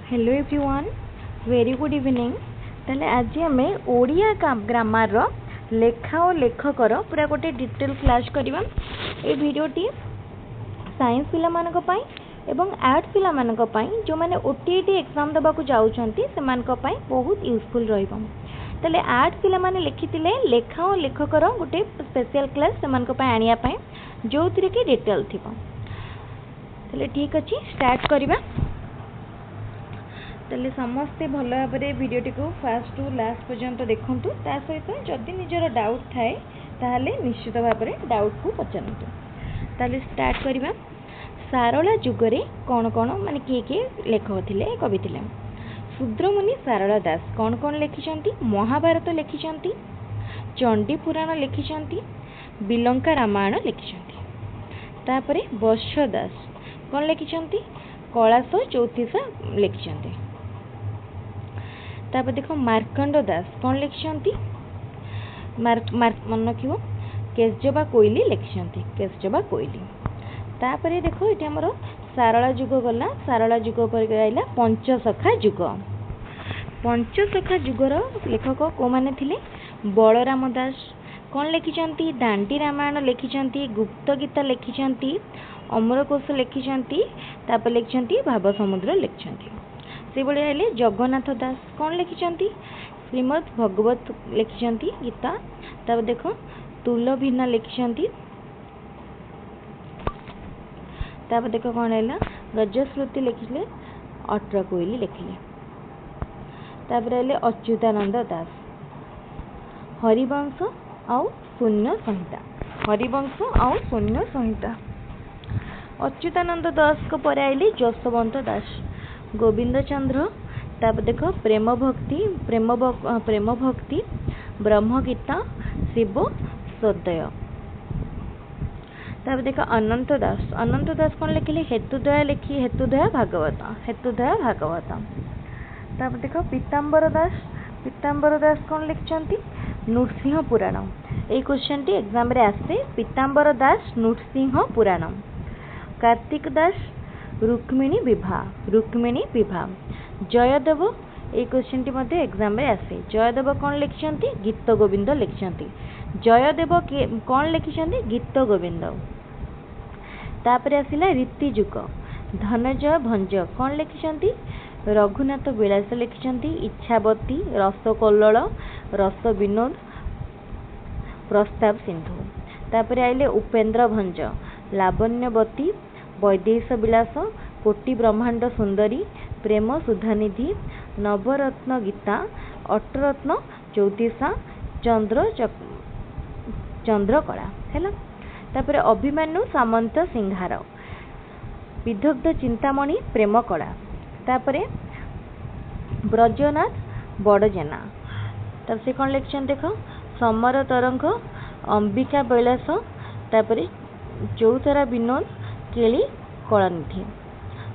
Hello everyone very good evening. ताले आज आम ओडिया ग्रामर लेखा और लेखकर पूरा गोटे डिटेल क्लास करवा। ये वीडियोटी साइंस पिला मानक पई एवं आर्ट्स पिला मानक पई जो माने ओटीईटी एग्जाम दबा को जाउछंती से मानक पई बहुत यूजफुल रहइबो। ताले आर्ट्स पिला माने लिखितिले लेखा और लेखकर गोटे स्पेशल क्लास से मानक पई आनिया पई जो थिरे कि डिटेल थिबो। ताले ठीक अछि स्टार्ट करबा। ताले समस्ते भल भाव भिडियोटी को फास्ट टू लास्ट पर्यंत देखूँ। ता सहित जदि निजर डाउट थाए ताहले निश्चित भाव डाउट को पचारतु। ताले स्टार्ट करबा। सारला जुगरे कौन कौन माने किए लेखक थिले कवि थिले। शूद्रमुनि सारला दास कौन कौन लिखिछंती? महाभारत लिखिछंती, चंडी पुराण लिखिछंती, बिलंका रामायण लिखिछंती। तापरे वर्ष दास कौन लिखिछंती? कलाश चौतीस लिखिछंती। तापर देखो मार्कंड दास कौन लिखिछंती? मन रखिबो केशजबा कोइली लिखिछंती, केशजबा कोइली। तापरे देखो ये हमर सारला जुग गला। सारला जुग पर गइला पंचसखा जुग। पंचसखा जुगर लेखक को माने थिले? बलराम दास कौन लिखिछंती? दांडी रामायण लिखिछंती, गुप्त गीता लिखिछंती, अमरकोश लिखिछंती, तापर लिखिछंती भाव समुद्र लिखिछंती। से बळे आइले जगन्नाथ दास कौन लिखिछंती? श्रीमद् भगवत लिखिछंती गीता। तापर देखो तुलभीना लिखिछंती। तापर देखो कौन आइला गजश्रुति लिखिले, अठर कोइली लिखिले। तापर आइले अच्युतानंद दास हरिवंश आउ शून्य संहिता, हरिवंश आउ शून्य संहिता। अच्युतानंद दास को पर आइले जसवंत दास, गोविंद चंद्र। तापर देखो प्रेम भक्ति, ब्रह्म गीता, शिव सदय। तापर देखो अनंत दास, अनंत दास कौन लिखिले? हेतुदया लिखी, हेतुदया भागवत, हेतुदया भागवत। तापर देखो पीताम्बर दास, पीताम्बर दास कौन लिखिछंती? नृसिंह पुराण। ए क्वेश्चन टी एग्जाम रे आसे, पीताम्बर दास नृसिंह पुराण। कार्तिक दास रुक्मिणी विवाह, रुक्मिणी विवाह। जयदेव ए क्वेश्चन टी मध्ये एग्जाम रे आसे। जयदेव कौन लिखिछंती? गीत गोविंद लिखिछंती। जयदेव कौन लिखिछंती? गीत गोविंद। तापर आसिला रीति जुग। धनंजय भंज कौन लिखिछंती? रघुनाथ विलास लिखिछंती, इच्छावती, रसकल्लोल, रस विनोद, प्रस्ताव सिंधु। तापर आइले उपेंद्र भंज, लावण्यवती, वैदेश विलास, कोटि ब्रह्मांड सुंदरी, प्रेम सुधानिधि, नवरत्न गीता, अष्टरत्न चौतीसा, चंद्रकला है। तापर अभिमन्यु सामंत सिंहार, विदग्ध चिंतामणि प्रेम कला। तापर ब्रजनाथ बड़जेना। तब से कौन लिखछन देखो समर तरंग, अंबिका बैलास, तापर चौथरा विनोद, केली कलानिधि।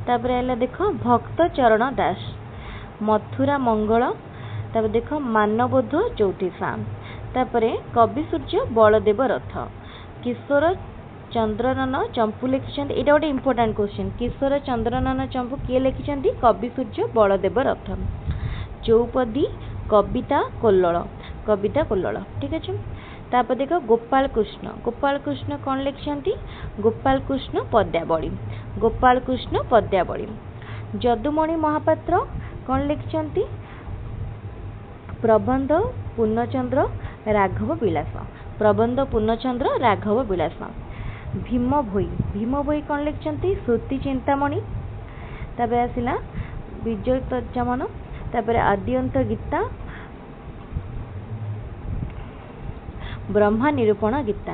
तापर आइला देखो भक्त चरण दास, मथुरा मंगल। तापर देखो मानवोध चौतीसा। तापर कवि सूर्य बलदेव रथ, किशोर चंद्रनन चंपू लिखिछंती। एटा गोटे इंपोर्टेंट क्वेश्चन। किशोर चंद्रनन चंपू किए लिखिछंती? कवि सूर्य बलदेव रथ। चौपदी कविता कोल्लल, कविता कोल्लल ठीक अच्छे। तापर देखो गोपाल कृष्ण, गोपाल कृष्ण कौन लिखिछंती? गोपाल कृष्ण पद्यावली, गोपाल कृष्ण पद्यावली। जदुमणि महापात्र कौन लिखिछंती? प्रबंध पूर्णचंद्र राघव विलास, प्रबंध पूर्णचंद्र राघव विलास। भीम भोई, भीम भोई कौन लिखिछंती? श्रुति चिंतामणि। तापर आसिला विजय तर्जमन। तापर आद्यंत गीता, ब्रह्मा निरूपण गीता।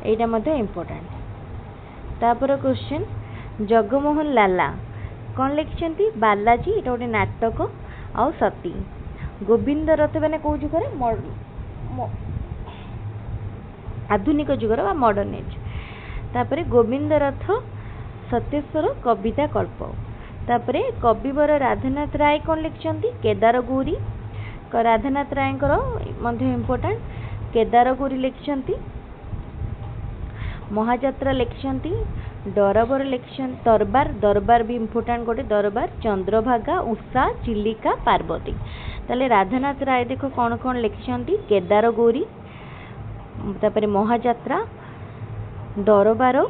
एटा मध्ये इंपोर्टेंट। तापर क्वेश्चन जगमोहन लाला कौन लिखिछंती? बालाजी, एटा गोटे नाटक आउ सती। गोविंद रथ मैंने कौ जुगर? आधुनिक जुगर बा मॉडर्न एज। तापर गोविंद रथ सत्येश्वर कविता कल्प। तापर कविवर राधानाथ राय कौन लिखिछंती? केदार गौरी। राधानाथ राय मध्ये इंपोर्टेंट केदार गौरी लिखिछंती। महाजात्रा लिखिछंती दरबार लिखिछन दरबार दरबार भी इम्पोर्टेंट गोटे दरबार चंद्रभागा उषा चिलिका पार्वती ताले राधानाथ राय देखो कौन कौन लिखिछंती केदार गौरी तापर महाजात्रा दरबार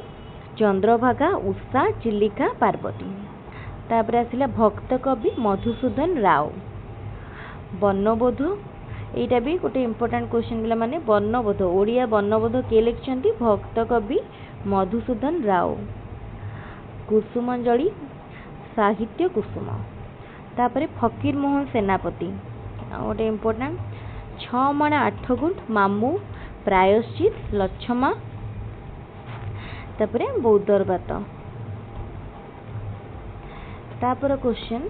चंद्रभागा उषा चिलिका पार्वती तापर आसिला भक्त कवि मधुसूदन राव वर्णबोध एटा भी गोटे इम्पोर्टेंट क्वेश्चन पिला माने वर्णबोध ओडिया वर्णबोध के लिखिछंती भक्त कवि मधुसूदन राव कुसुमंजलि साहित्य कुसुम तापर फकीर मोहन सेनापति गोटे इम्पोर्टेंट 6 माण 8 गुंठ मामू प्रायश्चित लक्षमा तापर बौद्धरबात तापर क्वेश्चन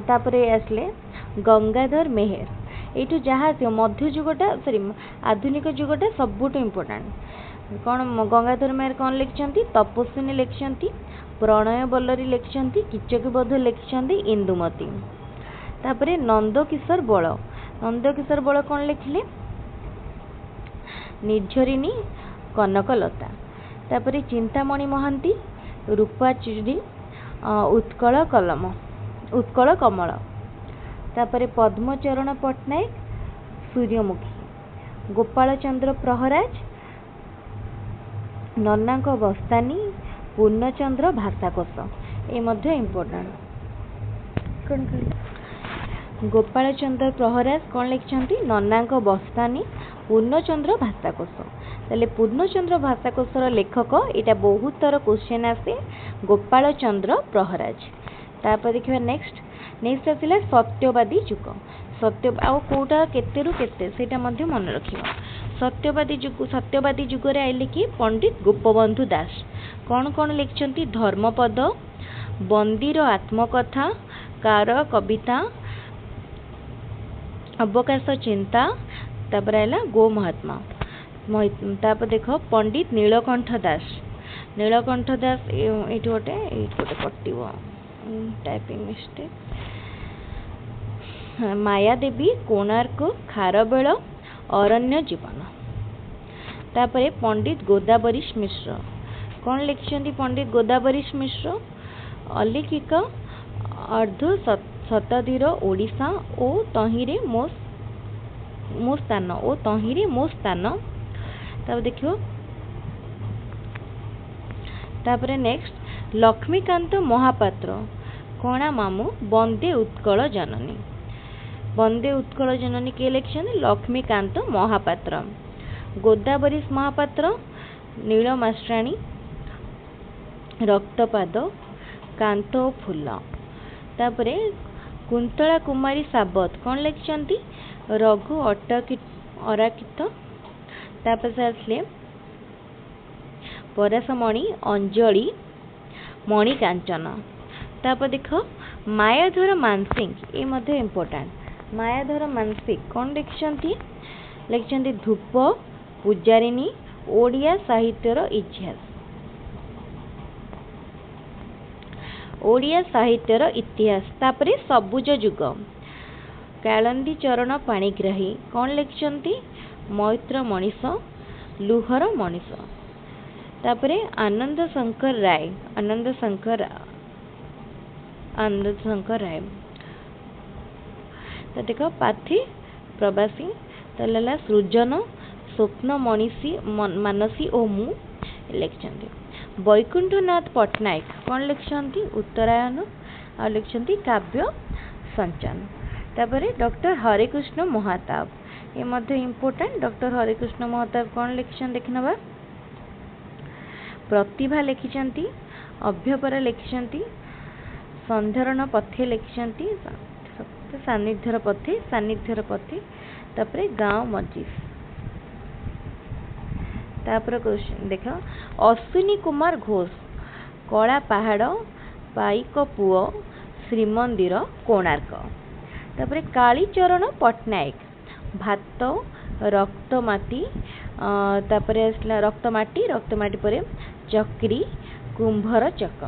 तापर आसले गंगाधर मेहर ये जहाँ मध्ययुगटा सॉरी आधुनिक युगटा सबुठ इम्पोर्टेंट कौन गंगाधर मेहर कौन लिखिछंती तपस्विनी लिखिछंती प्रणय बल्लरी लिखिछंती किचकबोध लिखिछंती इंदुमती तापर नंदकिशोर बल कौन लिखिले निर्झरिणी कनकलता तापर चिंतामणि महांती रूपाचुरी उत्कल कमल तापर पद्मचरण पट्टनायक सूर्यमुखी गोपाल चंद्र प्रहराज नन्नाक बस्तानी पूर्णचंद्र भाषाकोश ये मध्य इम्पोर्टेंट गोपाल चंद्र प्रहराज कौन लिखिछंती नन्नाक बस्तानी पूर्णचंद्र भाषाकोश ताले पूर्णचंद्र भाषाकोशर लेखक यहाँ बहुत थर क्वेश्चन आसे गोपाल चंद्र प्रहराज तापर देखिए नेक्स्ट आसिला सत्यवादी जुग सत्य आउ कोटा केतेरु केते सेटा मध्य मन रखिबा सत्यवादी जुग रे आइले कि पंडित गोपबंधु दास कौन कौन लिखिछंती धर्मपद बंदीर आत्मकथा कार कविता अवकाश चिंता तापर आइला गो महात्मा तापर देखो पंडित नीलकंठ दास ये गोटे कटिव टाइपिंग मिस्टेक मायादेवी कोणार्क खारबेल अरण्य जीवन तापर पंडित गोदावरीश मिश्र कौन लिखिछंती पंडित गोदावरीश मिश्र अलिखिक अर्ध शताब्दीर ओडिशा ओ तहिरे मो स्थान तब देखियो तापर नेक्स्ट लक्ष्मीकांत महापात्र कणा मामू वंदे उत्कल जननी के लिखिछन लक्ष्मीकांत महापात्र गोदावरीश महापात्र नीलमास्ट्राणी रक्तपाद कांत फूल तापरे कुंतला कुमारी साबत कौन लिखिछंती रघु अराकित तापर से आसले पराशमणि अंजलि मणिकांचन तापर देख मायाधर मानसिंह ये मध्य इम्पोर्टेंट मायाधर मानसिंह कौन लिखिछंती धूप पूजारिणी ओडिया साहित्यर इतिहास तापरे सबुज जुग कालंदी चरण पाणिग्राही कौन लिखिछंती मैत्र मनीष लुहर मनीष तापरे आनंद शंकर राय तो देखो पाथी प्रवासी तला सृजन स्वप्न मनीषी मानसी और मु लिखिछंती वैकुंठनाथ पट्टनायक कौन लिखिछंती उत्तरायण आ लिखिछंती काव्य संचन तापरे डॉक्टर हरिकृष्ण महाताब ये मध्य इम्पोर्टेंट डॉक्टर हरिकृष्ण महाताब कौन लिखिछन देखिनबा प्रतिभा लिखिछंती अभ्यपरा लिखिछंती संधारण पथे लिखिछंती सान्निध्यर पथे तापरे गाँव मजीस तापर क्वेश्चन देख अश्विनी कुमार घोष कला पहाड़ पाइक पुओ श्रीमंदिर कोणार्क तापरे कालीचरण पट्टनायक भात रक्तमाटी तापरे आसला रक्तमाटी परे चक्री कुंभार चक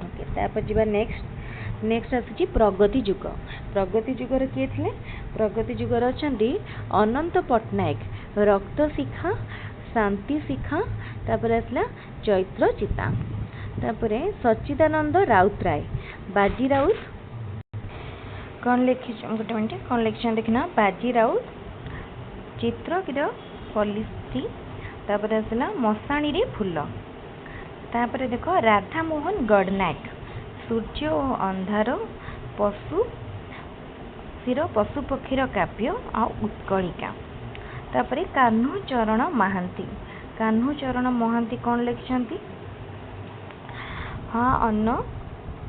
ओके तापर जीवा नेक्स्ट आसी प्रगति जुग रे किए थिले प्रगति जुगर अछंती अनंत पट्टनायक रक्त शिखा शांति शिखा तापर आसला चैत्र चिता तापर सच्चिदानंद राउतराय बाजी राउत कौन लिखी गोटे मिनट कौन लिखिछन देखना बाजी राउत चित्र पलिसी तापर आसला मशाणी रे फूल तापर देख राधा मोहन गडनायक सूर्य और अंधार पशु सिर पशु पक्षीर काव्य आ उत्कलिका तापर कान्हूचरण महांती कौन लिखिछंती हाँ अन्न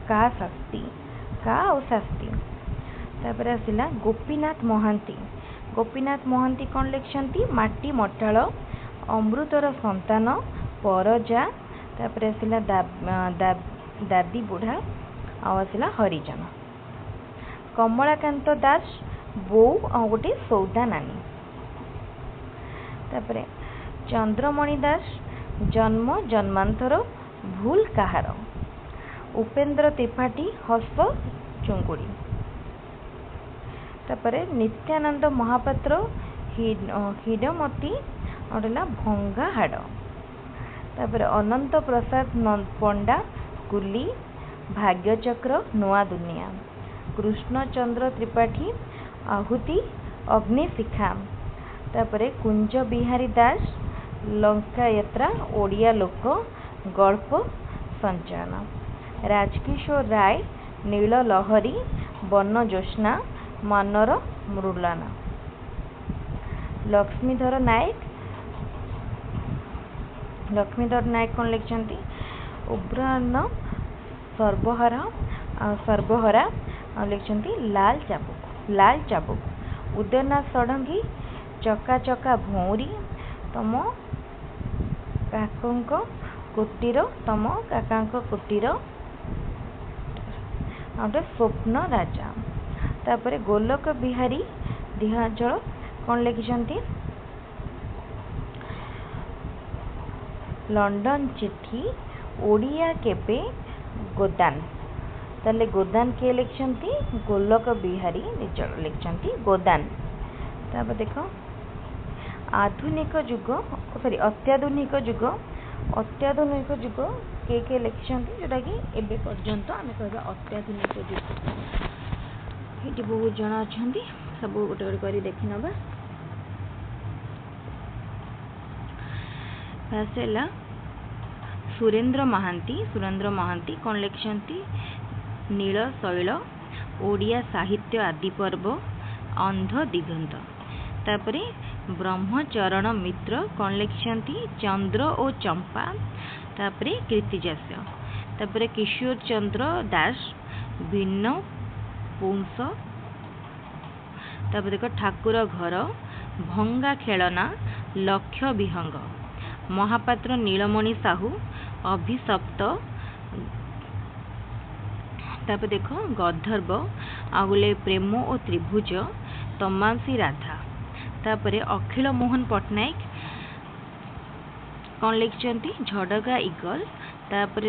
का शास्ती का और शास्ती तापर आसला गोपीनाथ महांती कौन लिखिछंती माटी मटाल अमृतर संतान परजा तापर आसला दादी बुढ़ा आसला हरिजन कमलाकांत दास बो आ गोटे सौदा नानी तापर चंद्रमणि दास जन्म जन्मांतर भूल कहार उपेंद्र त्रिपाठी हस चुंगुड़ी तापर नित्यानंद महापात्र हिडमती अटला भंगा हाड़ तापर अनंत प्रसाद पंडा कुली भाग्यचक्र नुआ दुनिया कृष्णचंद्र त्रिपाठी आहुति अग्निशिखा तापर कुंज बिहारी दास लंका यात्रा ओडिया लोक गल्प संचयन राजकिशोर राय नील लहरी वन ज्योत्स्ना मनर मृलाना लक्ष्मीधर नायक कौन लिखिछंती उब्रान सर्वहरा लिखिछंती लाल चाबुक उदयनाथ षडंगी चका चका भौरी तम काकांक कुटीर आउटे स्वप्न राजा तापर गोलक बिहारी दिहांचल कौन लिखिछंती लंडन चिट्ठी ओडिया केबे गोदान ताले गोदान के लिखिछंती गोलक बिहारी लिखिछंती गोदान तापर देखो आधुनिक युग सॉरी अत्याधुनिक युग के लिखिछंती जोटा कि एबे पर्यंत आमे कहबा अत्याधुनिक युग ये बहुत जन अच्छा सब गोटे गोटे कर देखी नवा फास्ट सुरेंद्र महांती कौन लिखिछंती नील शैल ओडिया साहित्य आदि पर्व अंध दिगंत तापरे ब्रह्मचरण मित्र कौन लिखिछंती चंद्र और चंपा तापरे कीर्तिजास्य तापरे किशोर चंद्र दास भिन्न पुंस तापर देखो ठाकुर घर भंगा खेलना लक्ष्य विहंग महापात्र नीलमणि साहू अभिशप्त तापर देखो गंधर्व आगुले प्रेम और त्रिभुज तमांसी राधा तापर अखिल मोहन पट्टनायक कौन लिखिछंती झड़गा इगल तापर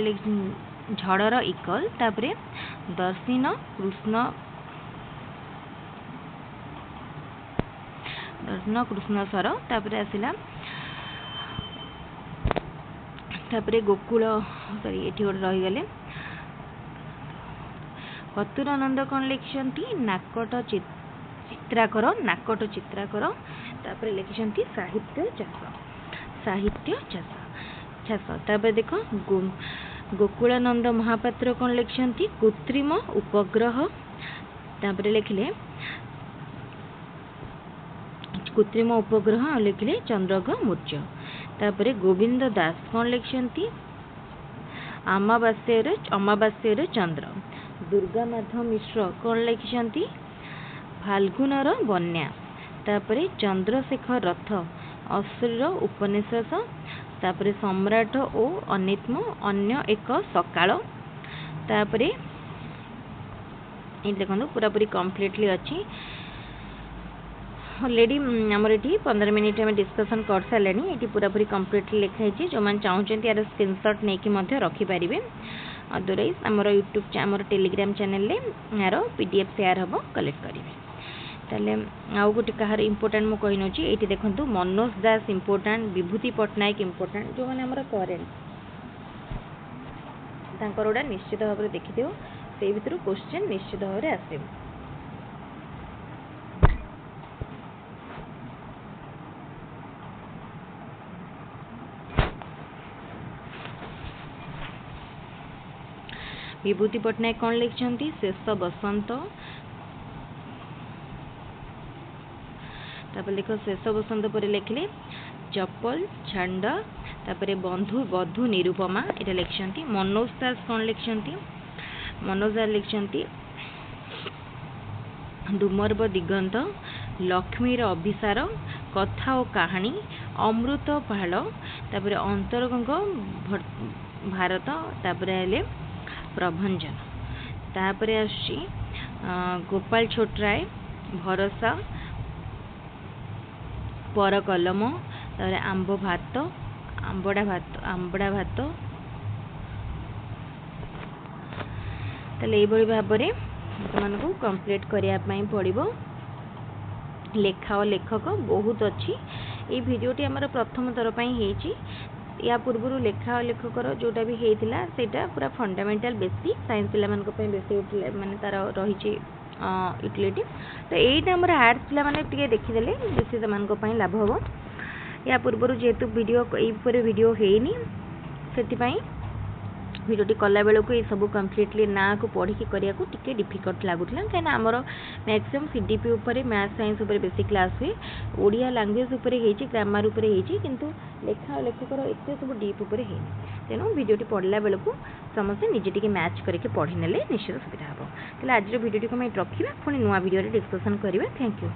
झड़र इगल तापर दर्शिन कृष्ण सर तापर आसला तापर गोकुल सॉरी ये रही गले कतुरानंद कौन लिखिछंती नाकट चित्राकर तापर लिखिछंती साहित्य चाष तापर देखो गोकुलानंद महापात्र कौन लिखिछंती कृत्रिम उपग्रह तापर लिखले कृत्रिम उपग्रह लिखले चंद्रघ मूर्य तापर गोविंद दास कौन लिखिछंती अमावास्यर चंद्र दुर्गानाथ मिश्र कौन लिखिछंती फाल्गुनर बन्या तापर चंद्रशेखर रथ अश्लील उपनिषद तापर सम्राट ओ अनित्म अन्य एक सकाळ तापर ये देखो पूरापूरी कम्प्लीटली अच्छी ऑलरेडी आमर ये 15 मिनिट में डिस्कसन कर सारे ये पूरापूरी कम्प्लीटली लिखाई जो मैंने चाहते यार स्क्रीनशॉट नहीं रखिपारे अदरवाइज आमर यूट्यूब आमर टेलीग्राम चैनल यार पीडीएफ शेयर हम कलेक्ट करेंगे। ताले आउ गोटे कहार इम्पोर्टाट मु कहि नउची एठी देखंतु मनोज दास इम्पोर्टाट विभूति पटनायक इम्पोर्टाट जो माने हमर करेंट तांकर ओडा निश्चित भाव में देखि दियो से भितर क्वेश्चन निश्चित भाव में आसे विभूति पटनायक कौन लिखिछंती शेष बसंत तापर देखो शेष बसंत पर लिखले चप्पल छांड तापर बंधु बधु निरुपमा एटा लिखिछंती मनोज दास कौन लिखिछंती मनोज दास लिखिछंती डुमर्व दिगंत लक्ष्मीर अभिसार कथा और कहानी अमृत पहाड़ तापर अंतरगंग भारत तापर हेले प्रभंजन तापर आसी गोपाल छोटराय भरोसा पर कलम तापर आंब भात आंबड़ा भात ताले ए भली भाव में तुमको कंप्लीट करिया पई पड़िबो लेखा और लेखक बहुत अच्छी ये भिडियोटी आमर प्रथम थर पर होती या पूर्व लेखा और लेखकर जोटा भी होता सेटा पूरा फंडामेंटल बेसिक साइंस पे बेसी माने तार रही यूटिलिटी तो यहीटा आम आर्ट्स पे देखीदे बेसी से लाभ हम या पूर्व जेहेतु वीडियो ये वीडियो होनी से भिडियोटी कला बेलू ये सब कम्प्लीटली ना को पढ़ी करने को टिके डिफिकल्ट लगुला कहीं आमर मैक्सिमम सीडीपी उपर मैथ साइंस उपर बेसी क्लास हुए ओडिया लैंग्वेज उपर ग्रामर उपर किंतु लेखा लेखकर एत सब डीप उपर है तेणु भिडियोटी पढ़ला बेलू समस्ते निजे टिके मैच करके पढ़ी नेले निश्चित सुविधा हम तेल आज भिडियोटी को रखा पुणी नुआ भिडियो डिस्कसन करिबा थैंक यू।